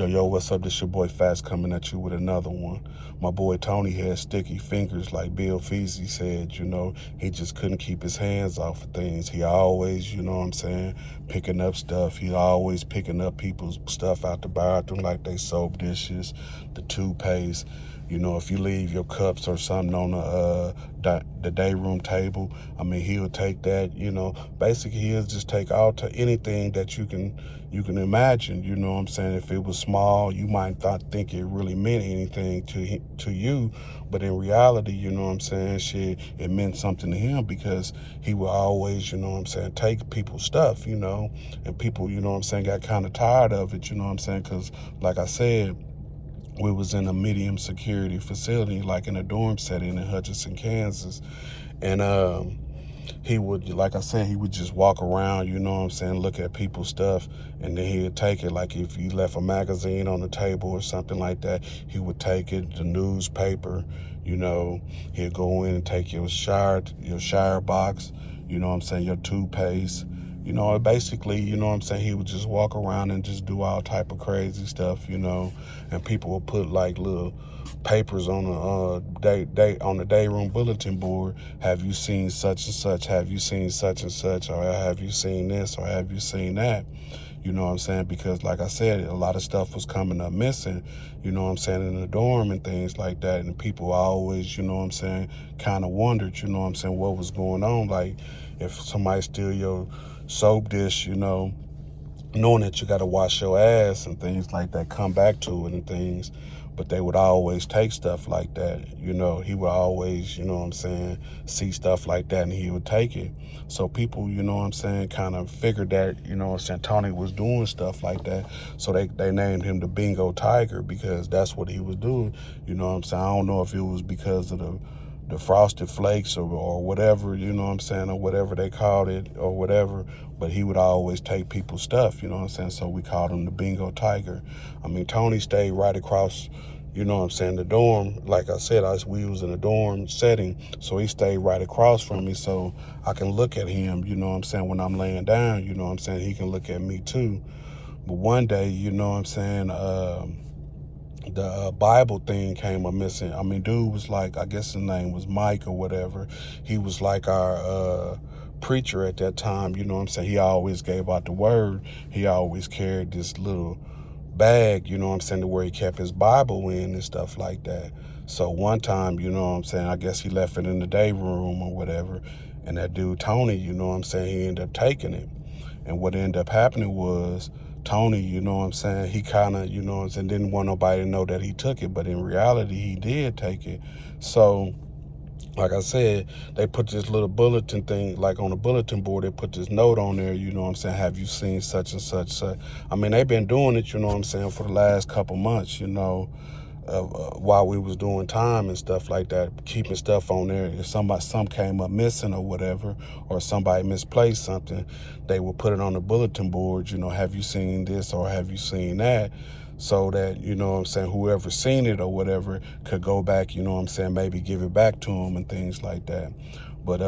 Yo, what's up? This your boy Fast coming at you with another one. My boy Tony had sticky fingers, like Bill Feasy said, he just couldn't keep his hands off of things. He always, picking up stuff. He always picking up people's stuff out the bathroom, like they soap dishes, the toothpaste. If you leave your cups or something on the day room table, he'll take that. Basically he'll just take anything that you can imagine. If it was small, you might not think it really meant anything to you, but in reality, shit, it meant something to him, because he would always, take people's stuff, and people, got kind of tired of it, because like I said, we was in a medium security facility, like in a dorm setting in Hutchinson, Kansas. And he would, like I said, he would just walk around, look at people's stuff, and then he'd take it. Like if you left a magazine on the table or something like that, he would take it, the newspaper, he'd go in and take your shower box, your toothpaste. Basically, he would just walk around and just do all type of crazy stuff, and people would put like little papers on the day room bulletin board. Have you seen such and such? Have you seen such and such? Or have you seen this? Or have you seen that? Because like I said, a lot of stuff was coming up missing, in the dorm and things like that. And people always, kind of wondered, what was going on. Like if somebody steal your soap dish, knowing that you got to wash your ass and things like that, come back to it and things. But they would always take stuff like that. He would always, see stuff like that, and he would take it. So people, kind of figured that, Tony was doing stuff like that. So they named him the Bingo Tiger, because that's what he was doing. I don't know if it was because of the Frosted Flakes or whatever, or whatever they called it or whatever, but he would always take people's stuff, so we called him the Bingo Tiger. Tony stayed right across, the dorm. Like I said, we was in a dorm setting, so he stayed right across from me, so I can look at him, when I'm laying down, he can look at me too. But one day, the Bible thing came up missing. Dude was like, I guess his name was Mike or whatever. He was like our preacher at that time, He always gave out the word. He always carried this little bag, to where he kept his Bible in and stuff like that. So one time, I guess he left it in the day room or whatever. And that dude, Tony, he ended up taking it. And what ended up happening was, Tony, he kind of, didn't want nobody to know that he took it, but in reality, he did take it. So, like I said, they put this little bulletin thing, like on the bulletin board, they put this note on there, have you seen such and such? They've been doing it, for the last couple months, while we was doing time and stuff like that, keeping stuff on there. If some came up missing or whatever, or somebody misplaced something, they would put it on the bulletin board, have you seen this or have you seen that? So that, whoever seen it or whatever could go back, maybe give it back to them and things like that. But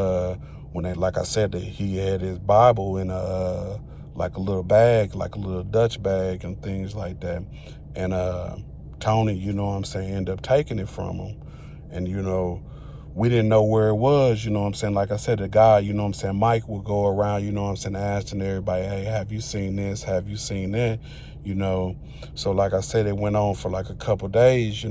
when like I said, he had his Bible in like a little bag, like a little Dutch bag and things like that. And Tony, ended up taking it from him. And, we didn't know where it was, Like I said, the guy, Mike would go around, asking everybody, hey, have you seen this? Have you seen that? So like I said, it went on for like a couple days,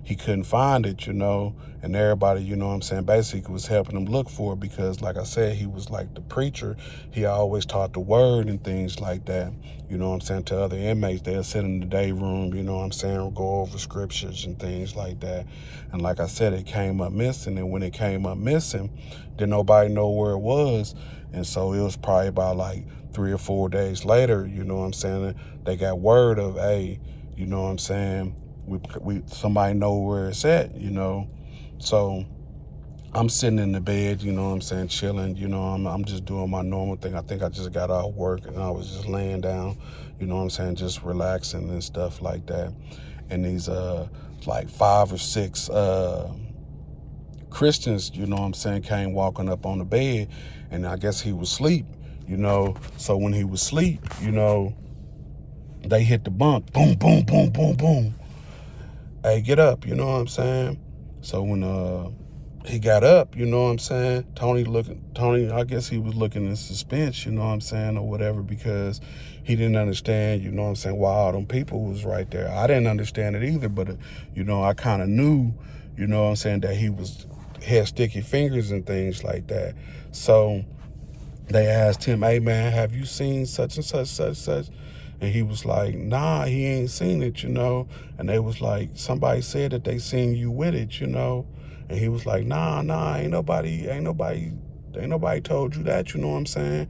he couldn't find it, and everybody, basically was helping him look for it, because like I said, he was like the preacher. He always taught the word and things like that, to other inmates. They'll sit in the day room, go over scriptures and things like that. And like I said, it came up missing, and when it came up missing, didn't nobody know where it was. And so it was probably about like 3 or 4 days later, they got word of, hey, we somebody know where it's at, So I'm sitting in the bed, chilling, I'm just doing my normal thing. I think I just got off work and I was just laying down, just relaxing and stuff like that. And these like 5 or 6 Christians, came walking up on the bed, and I guess he was asleep, So when he was asleep, they hit the bunk. Boom, boom, boom, boom, boom. Hey, get up, you know what I'm saying? So when he got up, you know what I'm saying? Tony, I guess he was looking in suspense, you know what I'm saying, or whatever, because he didn't understand, you know what I'm saying, why all them people was right there. I didn't understand it either, but, you know, I kind of knew, you know what I'm saying, that had sticky fingers and things like that. So they asked him, hey man, have you seen such and such, such, such? And he was like, nah, he ain't seen it, you know. And they was like, somebody said that they seen you with it, you know. And he was like, nah, ain't nobody told you that, you know what I'm saying?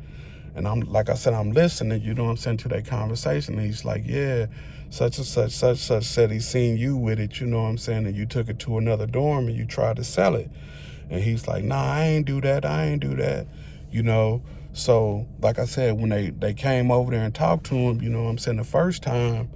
And I'm, like I said, I'm listening, you know what I'm saying, to that conversation. And he's like, yeah, such and such, such, such said he seen you with it, you know what I'm saying? And you took it to another dorm and you tried to sell it. And he's like, nah, I ain't do that, you know. So, like I said, when they came over there and talked to him, you know what I'm saying, the first time,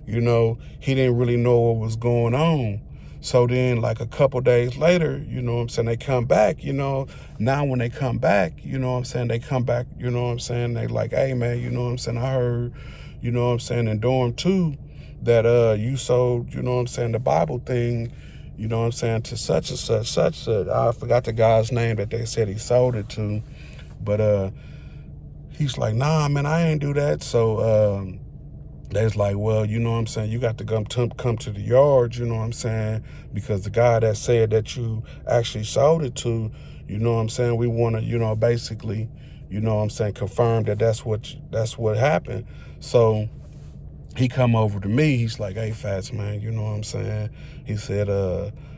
you know, he didn't really know what was going on. So then, like a couple days later, you know what I'm saying, they come back, you know. Now when they come back, you know what I'm saying, they come back, you know what I'm saying, they like, hey man, you know what I'm saying, I heard, you know what I'm saying, in dorm 2 that you sold, you know what I'm saying, the Bible thing, you know what I'm saying, to such and such, I forgot the guy's name that they said he sold it to. But he's like, nah, man, I ain't do that. So they's like, well, you know what I'm saying, you got to come to the yard, you know what I'm saying, because the guy that said that you actually sold it to, you know what I'm saying, we want to, you know, basically, you know what I'm saying, confirm that that's what happened. So he come over to me. He's like, hey, Fats, man, you know what I'm saying? He said,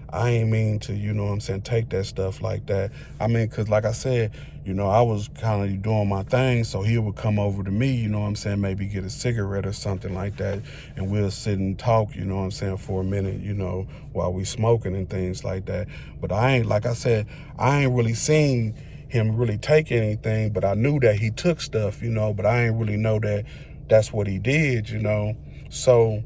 I ain't mean to, you know what I'm saying, take that stuff like that. I mean, because like I said, you know, I was kind of doing my thing, so he would come over to me, you know what I'm saying, maybe get a cigarette or something like that, and we'll sit and talk, you know what I'm saying, for a minute, you know, while we smoking and things like that. But like I said, I ain't really seen him really take anything, but I knew that he took stuff, you know, but I ain't really know that that's what he did, you know. So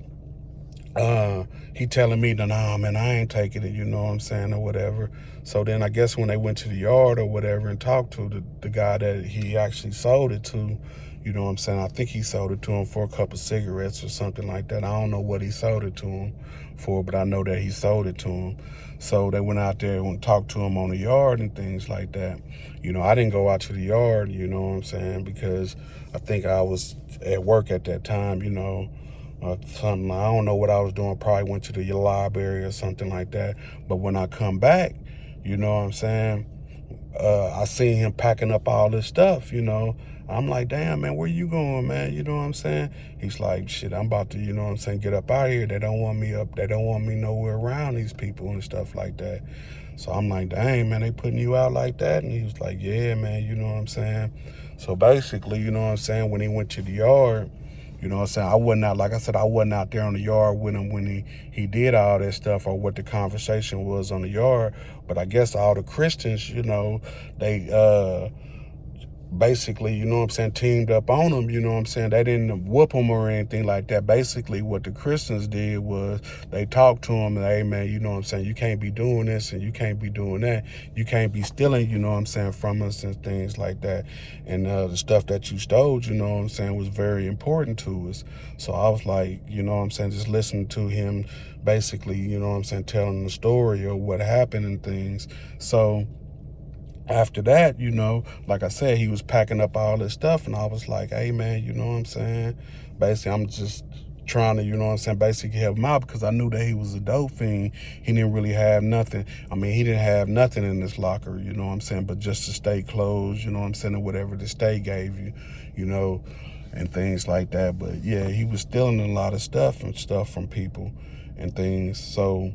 he telling me that, nah, man, I ain't taking it, you know what I'm saying, or whatever. So then I guess when they went to the yard or whatever and talked to the guy that he actually sold it to, you know what I'm saying, I think he sold it to him for a couple of cigarettes or something like that. I don't know what he sold it to him for, but I know that he sold it to him. So they went out there and talked to him on the yard and things like that. You know, I didn't go out to the yard, you know what I'm saying, because I think I was at work at that time, you know, something. I don't know what I was doing. Probably went to the library or something like that. But when I come back, you know what I'm saying, I seen him packing up all this stuff, you know. I'm like, damn, man, where you going, man? You know what I'm saying? He's like, shit, I'm about to, you know what I'm saying, get up out of here. They don't want me up. They don't want me nowhere around these people and stuff like that. So I'm like, dang, man, they putting you out like that? And he was like, yeah, man, you know what I'm saying? So basically, you know what I'm saying, when he went to the yard, you know what I'm saying, I wasn't out, like I said, I wasn't out there on the yard with him when he did all that stuff or what the conversation was on the yard. But I guess all the Christians, you know, they basically, you know what I'm saying, teamed up on them, you know what I'm saying. They didn't whoop them or anything like that. Basically, what the Christians did was they talked to him and, hey, man, you know what I'm saying, you can't be doing this and you can't be doing that. You can't be stealing, you know what I'm saying, from us and things like that. And the stuff that you stole, you know what I'm saying, was very important to us. So I was like, you know what I'm saying, just listening to him basically, you know what I'm saying, telling the story of what happened and things. So after that, you know, like I said, he was packing up all this stuff, and I was like, hey, man, you know what I'm saying? Basically, I'm just trying to, you know what I'm saying, basically help him out because I knew that he was a dope fiend. He didn't really have nothing. I mean, he didn't have nothing in his locker, you know what I'm saying, but just to stay clothes, you know what I'm saying, or whatever the state gave you, you know, and things like that. But yeah, he was stealing a lot of stuff and stuff from people and things. So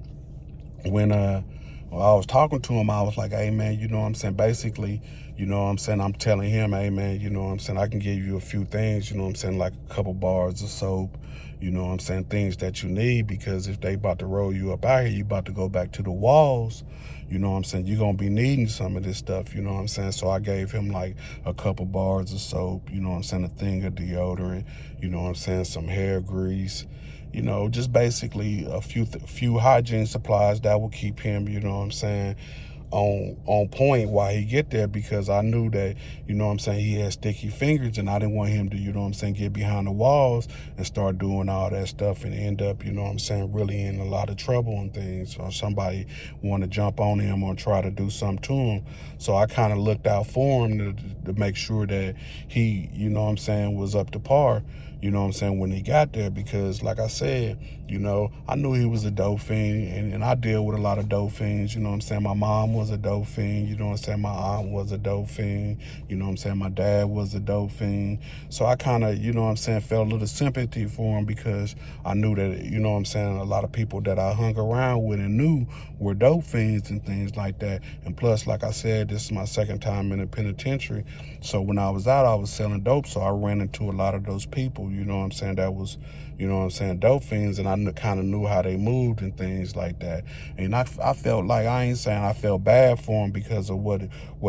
when I was talking to him, I was like, hey, man, you know what I'm saying? Basically, you know what I'm saying? I'm telling him, hey, man, you know what I'm saying? I can give you a few things, you know what I'm saying? Like a couple bars of soap, you know what I'm saying? Things that you need, because if they about to roll you up out here, you about to go back to the walls, you know what I'm saying? You're going to be needing some of this stuff, you know what I'm saying? So I gave him like a couple bars of soap, you know what I'm saying? A thing of deodorant, you know what I'm saying? Some hair grease, you know, just basically a few hygiene supplies that will keep him, you know what I'm saying, on point why he get there, because I knew that, you know what I'm saying, he had sticky fingers, and I didn't want him to, you know what I'm saying, get behind the walls and start doing all that stuff and end up, you know what I'm saying, really in a lot of trouble and things, or somebody want to jump on him or try to do something to him. So I kind of looked out for him to make sure that he, you know what I'm saying, was up to par, you know what I'm saying, when he got there, because like I said, you know, I knew he was a dope fiend, and I deal with a lot of dope fiends, you know what I'm saying. My mom was a dope fiend, you know what I'm saying. My aunt was a dope fiend, you know what I'm saying. My dad was a dope fiend. So I kind of, you know what I'm saying, felt a little sympathy for him, because I knew that, you know what I'm saying, a lot of people that I hung around with and knew were dope fiends and things like that. And plus, like I said, this is my second time in the penitentiary. So when I was out, I was selling dope. So I ran into a lot of those people, you know what I'm saying, that was, you know what I'm saying, dope fiends, and I kind of knew how they moved and things like that. And I felt like, I ain't saying I felt bad for him because of what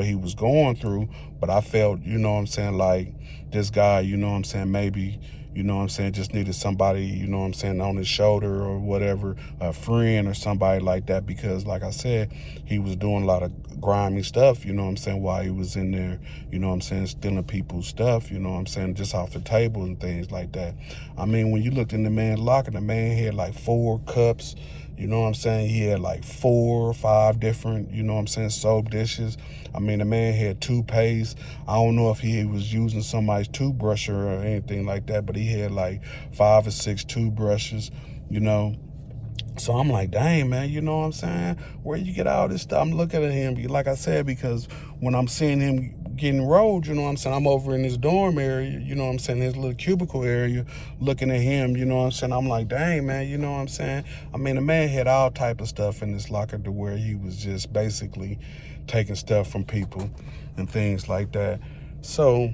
he was going through, but I felt, you know what I'm saying, like this guy, you know what I'm saying, maybe, you know what I'm saying, just needed somebody, you know what I'm saying, on his shoulder or whatever, a friend or somebody like that, because like I said, he was doing a lot of grimy stuff, you know what I'm saying, while he was in there, you know what I'm saying, stealing people's stuff, you know what I'm saying, just off the table and things like that. I mean, when you looked in the man's locker, the man had like 4 cups, you know what I'm saying? He had like 4 or 5 different, you know what I'm saying, soap dishes. I mean, the man had toothpaste. I don't know if he was using somebody's toothbrush or anything like that, but he had like 5 or 6 toothbrushes, you know. So I'm like, dang, man, you know what I'm saying? Where you get all this stuff? I'm looking at him, like I said, because when I'm seeing him getting rolled, you know what I'm saying, I'm over in his dorm area, you know what I'm saying, his little cubicle area, looking at him, you know what I'm saying? I'm like, dang, man, you know what I'm saying? I mean, the man had all type of stuff in his locker to where he was just basically taking stuff from people and things like that. So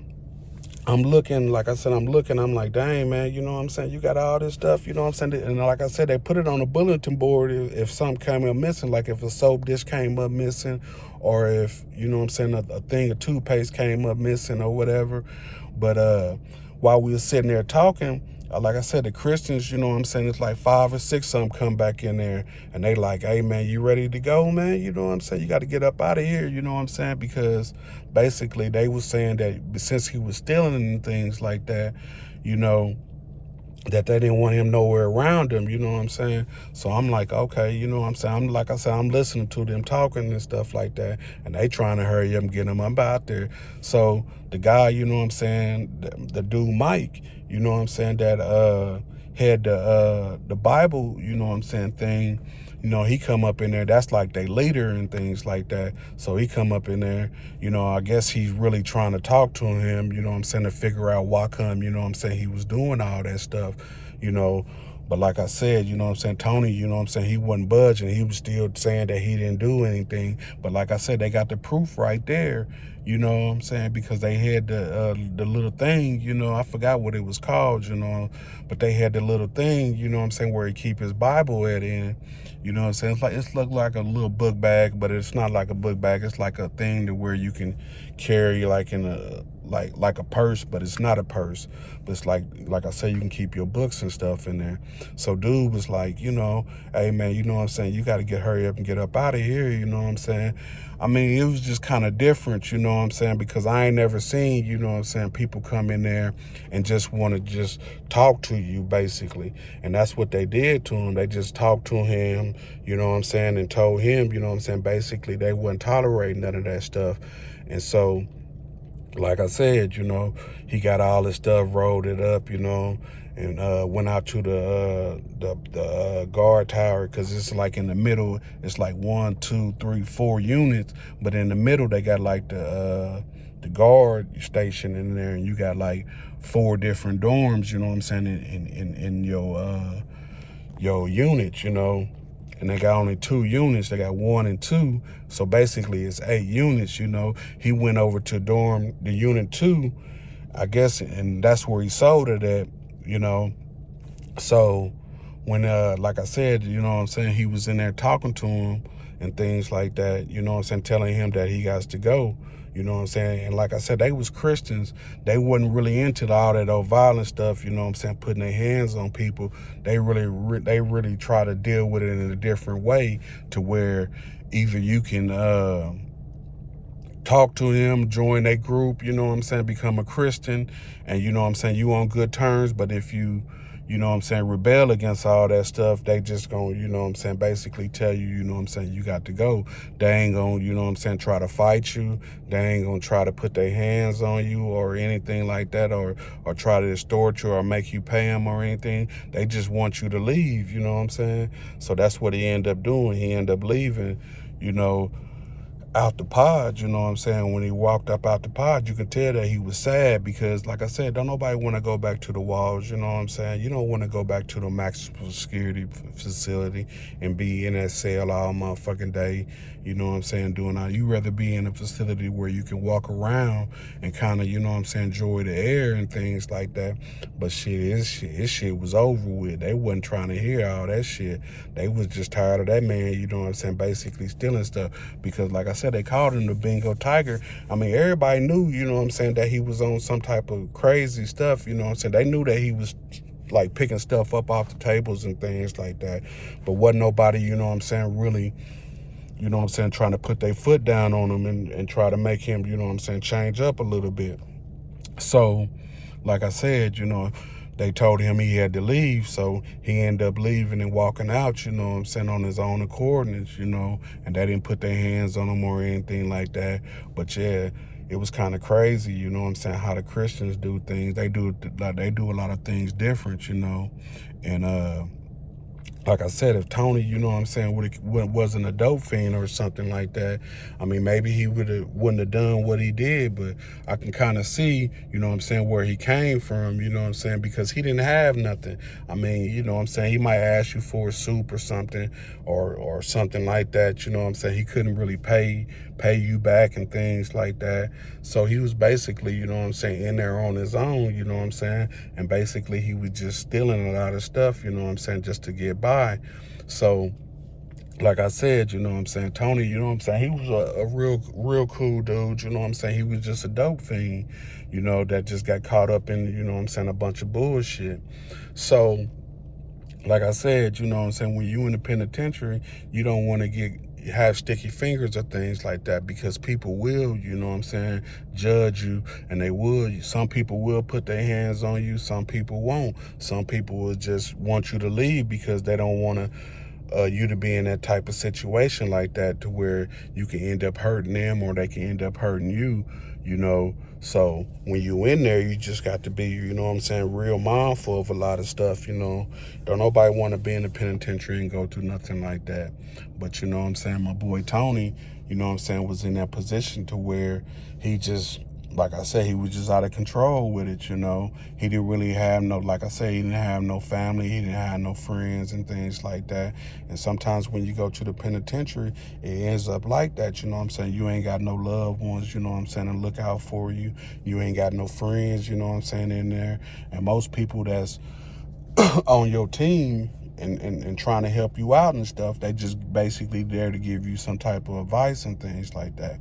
I'm looking, like I said, I'm like, dang, man, you know what I'm saying? You got all this stuff, you know what I'm saying? And like I said, they put it on a bulletin board if something came up missing, like if a soap dish came up missing, or if, you know what I'm saying, a thing of toothpaste came up missing or whatever. But while we were sitting there talking, like I said, the Christians, you know what I'm saying, it's like 5 or 6 of them come back in there, and they like, hey, man, you ready to go, man? You know what I'm saying? You got to get up out of here, you know what I'm saying? Because basically they were saying that since he was stealing and things like that, you know, that they didn't want him nowhere around them, you know what I'm saying? So I'm like, okay, you know what I'm saying? Like I said, I'm listening to them talking and stuff like that, and they trying to hurry up and get him up out there. So the guy, you know what I'm saying, the dude Mike, you know what I'm saying, that had the Bible, you know what I'm saying, thing, you know, he come up in there, that's like they leader and things like that. So he come up in there, you know, I guess he's really trying to talk to him, you know what I'm saying, to figure out why come, you know what I'm saying, he was doing all that stuff, you know. But like I said, you know what I'm saying, Tony, you know what I'm saying, he wasn't budging. He was still saying that he didn't do anything. But like I said, they got the proof right there, you know what I'm saying, because they had the little thing, you know, I forgot what it was called, you know, but they had the little thing, you know what I'm saying, where he keep his Bible at in, you know what I'm saying. It's looked like a little book bag, but it's not like a book bag. It's like a thing to where you can carry like in a like a purse, but it's not a purse. But it's like I said, you can keep your books and stuff in there. So dude was like, you know, hey man, you know what I'm saying, you got to hurry up and get up out of here, you know what I'm saying. I mean, it was just kind of different, you know what I'm saying, because I ain't never seen, you know what I'm saying, people come in there and just want to just talk to you basically. And that's what they did to him. They just talked to him, you know what I'm saying, and told him, you know what I'm saying, basically they wouldn't tolerate none of that stuff. And so, like I said, you know, he got all his stuff, rolled it up, you know, and went out to the guard tower, because it's like in the middle. It's like 1, 2, 3, 4 units, but in the middle they got like the guard station in there, and you got like 4 different dorms, you know what I'm saying, in your units, you know. And they got only 2 units. They got 1 and 2. So basically it's 8 units, you know. He went over to the unit 2, I guess, and that's where he sold it at, you know. So when, like I said, you know what I'm saying, he was in there talking to him and things like that, you know what I'm saying, telling him that he got to go, you know what I'm saying. And like I said, they was Christians. They wasn't really into all that old violent stuff, you know what I'm saying, putting their hands on people. They really try to deal with it in a different way, to where either you can talk to him, join a group, you know what I'm saying, become a Christian, and you know what I'm saying, you on good terms. But if you know what I'm saying, rebel against all that stuff, they just gonna, you know what I'm saying, basically tell you, you know what I'm saying, you got to go. They ain't gonna, you know what I'm saying, try to fight you. They ain't gonna try to put their hands on you or anything like that, or try to extort you or make you pay them or anything. They just want you to leave, you know what I'm saying? So that's what he ended up doing. He ended up leaving, you know, out the pod, you know what I'm saying? When he walked up out the pod, you can tell that he was sad because, like I said, don't nobody want to go back to the walls, you know what I'm saying? You don't want to go back to the maximum security facility and be in that cell all motherfucking day, you know what I'm saying, doing all. You rather be in a facility where you can walk around and kind of, you know what I'm saying, enjoy the air and things like that. But his shit was over with. They wasn't trying to hear all that shit. They was just tired of that man, you know what I'm saying, basically stealing stuff. Because like I said, they called him the Bingo Tiger. I mean, everybody knew, you know what I'm saying, that he was on some type of crazy stuff, you know what I'm saying. They knew that he was like picking stuff up off the tables and things like that. But wasn't nobody, you know what I'm saying, really, you know what I'm saying, trying to put their foot down on him and try to make him, you know what I'm saying, change up a little bit. So, like I said, you know, they told him he had to leave, so he ended up leaving and walking out, you know what I'm saying, on his own accord, you know, and they didn't put their hands on him or anything like that. But yeah, it was kind of crazy, you know what I'm saying, how the Christians do things. They do a lot of things different, you know. And like I said, if Tony, you know what I'm saying, wasn't a dope fiend or something like that, I mean, maybe he wouldn't have done what he did. But I can kind of see, you know what I'm saying, where he came from, you know what I'm saying, because he didn't have nothing. I mean, you know what I'm saying, he might ask you for a soup or something or something like that, you know what I'm saying. He couldn't really pay you back and things like that. So he was basically, you know what I'm saying, in there on his own, you know what I'm saying, and basically he was just stealing a lot of stuff, you know what I'm saying, just to get by. So like I said, you know what I'm saying, Tony, you know what I'm saying, he was a real cool dude, you know what I'm saying. He was just a dope fiend, you know, that just got caught up in, you know what I'm saying, a bunch of bullshit. So like I said, you know what I'm saying, when you in the penitentiary, you don't want to have sticky fingers or things like that, because people will, you know what I'm saying, judge you, and they will. Some people will put their hands on you, some people won't. Some people will just want you to leave because they don't want to you to be in that type of situation like that, to where you can end up hurting them or they can end up hurting you, you know. So when you in there, you just got to be, you know what I'm saying, real mindful of a lot of stuff, you know. Don't nobody want to be in the penitentiary and go through nothing like that. But you know what I'm saying, my boy Tony, you know what I'm saying, was in that position to where he just, like I said, he was just out of control with it, you know. He didn't really have no, like I said, he didn't have no family, he didn't have no friends and things like that. And sometimes when you go to the penitentiary, it ends up like that, you know what I'm saying. You ain't got no loved ones, you know what I'm saying, to look out for you. You ain't got no friends, you know what I'm saying, in there. And most people that's on your team and trying to help you out and stuff, they just basically there to give you some type of advice and things like that.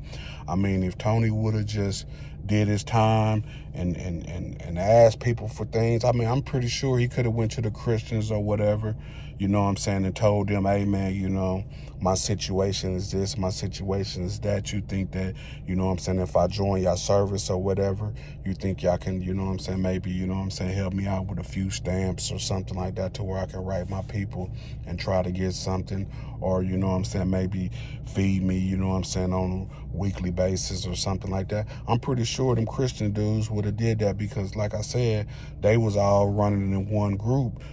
I mean, if Tony would have just did his time and asked people for things, I mean, I'm pretty sure he could have went to the Christians or whatever, you know what I'm saying, and told them, hey man, you know, my situation is this, my situation is that. You think that, you know what I'm saying, if I join y'all service or whatever, you think y'all can, you know what I'm saying, maybe, you know what I'm saying, help me out with a few stamps or something like that, to where I can write my people and try to get something, or, you know what I'm saying, maybe feed me, you know what I'm saying, on a weekly basis or something like that. I'm pretty sure them Christian dudes would have did that, because like I said, they was all running in one group,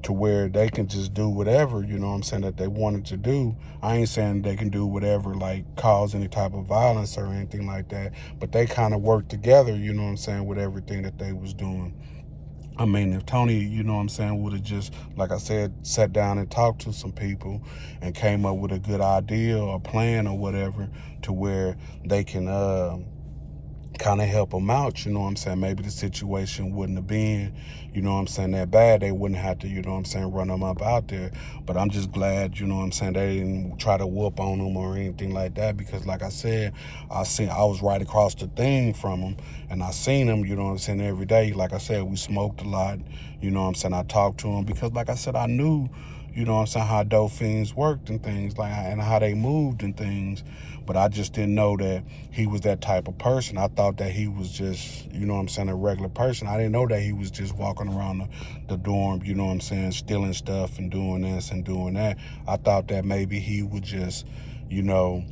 to where they can just do whatever, you know what I'm saying, that they wanted to do. I ain't saying they can do whatever, like cause any type of violence or anything like that, but they kind of worked together, you know what I'm saying, with everything that they was doing. I mean, if Tony, you know what I'm saying, would have just, like I said, sat down and talked to some people and came up with a good idea or plan or whatever, to where they can kind of help them out, you know what I'm saying, maybe the situation wouldn't have been, you know what I'm saying, that bad. They wouldn't have to, you know what I'm saying, run them up out there. But I'm just glad, you know what I'm saying, they didn't try to whoop on them or anything like that, because like I said, I was right across the thing from them, and I seen them, you know what I'm saying, every day. Like I said, we smoked a lot, you know what I'm saying, I talked to them, because like I said, I knew, you know what I'm saying, how dope fiends worked and things like, and how they moved and things. But I just didn't know that he was that type of person. I thought that he was just, you know what I'm saying, a regular person. I didn't know that he was just walking around the dorm, you know what I'm saying, stealing stuff and doing this and doing that. I thought that maybe he would just, you know,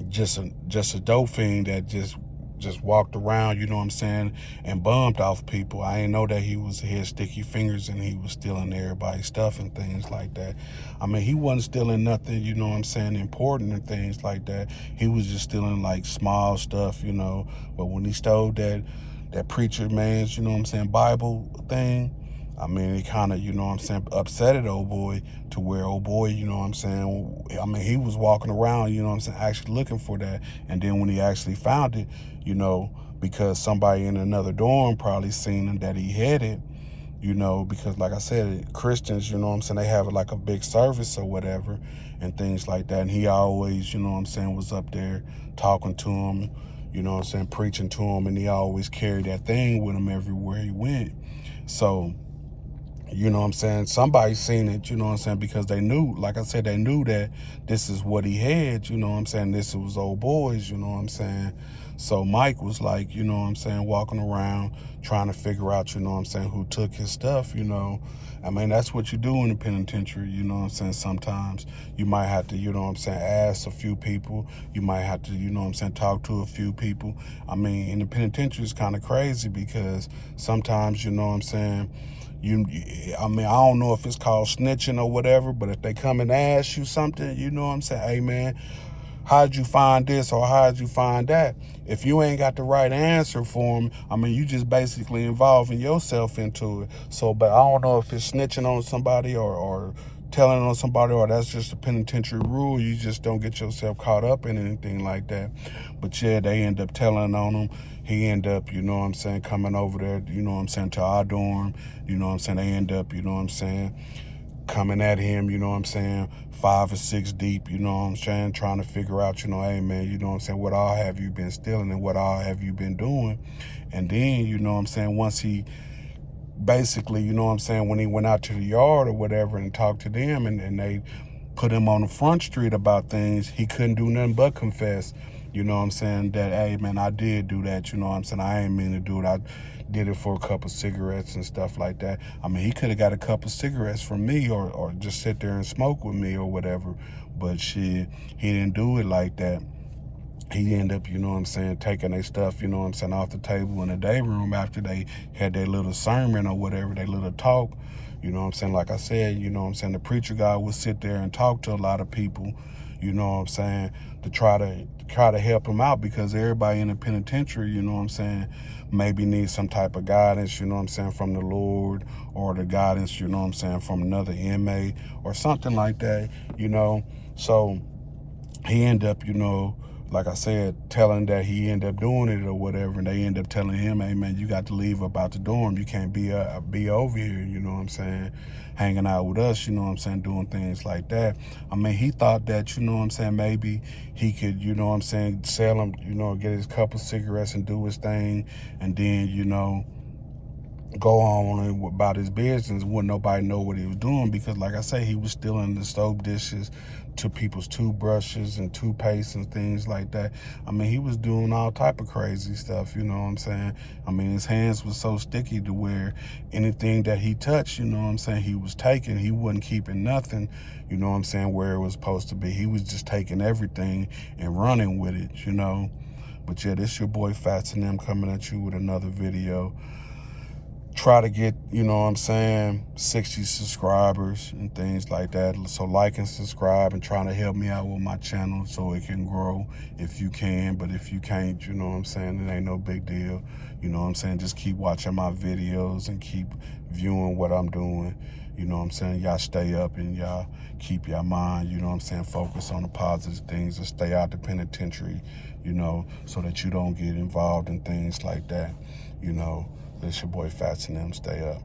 just a dope fiend that just walked around, you know what I'm saying, and bummed off people. I didn't know that he had sticky fingers and he was stealing everybody's stuff and things like that. I mean, he wasn't stealing nothing, you know what I'm saying, important and things like that. He was just stealing like small stuff, you know. But when he stole that preacher man's, you know what I'm saying, Bible thing, I mean, it kind of, you know what I'm saying, upsetted old boy to where old boy, you know what I'm saying, I mean, he was walking around, you know what I'm saying, actually looking for that. And then when he actually found it, you know, because somebody in another dorm probably seen him that he had it, you know, because like I said, Christians, you know what I'm saying, they have like a big service or whatever and things like that. And he always, you know what I'm saying, was up there talking to him, you know what I'm saying, preaching to him. And he always carried that thing with him everywhere he went. So, you know what I'm saying, somebody seen it, you know what I'm saying, because they knew, like I said, they knew that this is what he had, you know what I'm saying, this was old boys, you know what I'm saying. So Mike was like, you know what I'm saying, walking around trying to figure out, you know what I'm saying, who took his stuff, you know. I mean, that's what you do in the penitentiary, you know what I'm saying. Sometimes you might have to, you know what I'm saying, ask a few people. You might have to, you know what I'm saying, talk to a few people. I mean, in the penitentiary, it's kind of crazy because sometimes, you know what I'm saying, I mean, I don't know if it's called snitching or whatever, but if they come and ask you something, you know what I'm saying, hey man, how'd you find this or how'd you find that? If you ain't got the right answer for them, I mean, you just basically involving yourself into it. So, but I don't know if it's snitching on somebody or telling on somebody, or that's just a penitentiary rule. You just don't get yourself caught up in anything like that. But yeah, they end up telling on him. He end up, you know what I'm saying, coming over there, you know what I'm saying, to our dorm. You know what I'm saying, they end up, you know what I'm saying, coming at him, you know what I'm saying, 5 or 6 deep, you know what I'm saying, trying to figure out, you know, hey man, you know what I'm saying, what all have you been stealing and what all have you been doing? And then, you know what I'm saying, once he basically, you know what I'm saying, when he went out to the yard or whatever and talked to them and they put him on the front street about things, he couldn't do nothing but confess, you know what I'm saying, that, hey man, I did do that, you know what I'm saying, I ain't mean to do it, I did it for a couple cigarettes and stuff like that. I mean, he could have got a couple cigarettes from me or just sit there and smoke with me or whatever, but shit, he didn't do it like that. He ended up, you know what I'm saying, taking their stuff, you know what I'm saying, off the table in the day room after they had their little sermon or whatever, their little talk. You know what I'm saying? Like I said, you know what I'm saying, the preacher guy would sit there and talk to a lot of people, you know what I'm saying, to try to help them out, because everybody in the penitentiary, you know what I'm saying, maybe needs some type of guidance, you know what I'm saying, from the Lord, or the guidance, you know what I'm saying, from another inmate or something like that, you know. So he ended up, you know, like I said, telling that he ended up doing it or whatever, and they ended up telling him, hey man, you got to leave about the dorm. You can't be over here, you know what I'm saying, hanging out with us, you know what I'm saying, doing things like that. I mean, he thought that, you know what I'm saying, maybe he could, you know what I'm saying, sell him, you know, get his couple cigarettes and do his thing, and then, you know, go on about his business. Wouldn't nobody know what he was doing, because like I say, he was stealing the soap dishes to people's toothbrushes and toothpaste and things like that. I mean, he was doing all type of crazy stuff, you know what I'm saying. I mean, his hands were so sticky to where anything that he touched, you know what I'm saying, he was taking. He wasn't keeping nothing, you know what I'm saying, where it was supposed to be. He was just taking everything and running with it, you know. But yeah, this your boy Fats and them coming at you with another video. Try to get, you know what I'm saying, 60 subscribers and things like that. So like and subscribe, and trying to help me out with my channel so it can grow if you can. But if you can't, you know what I'm saying, it ain't no big deal. You know what I'm saying, just keep watching my videos and keep viewing what I'm doing. You know what I'm saying, y'all stay up and y'all keep your mind, you know what I'm saying, focus on the positive things and stay out the penitentiary, you know, so that you don't get involved in things like that, you know. This your boy Fats and them. Stay up.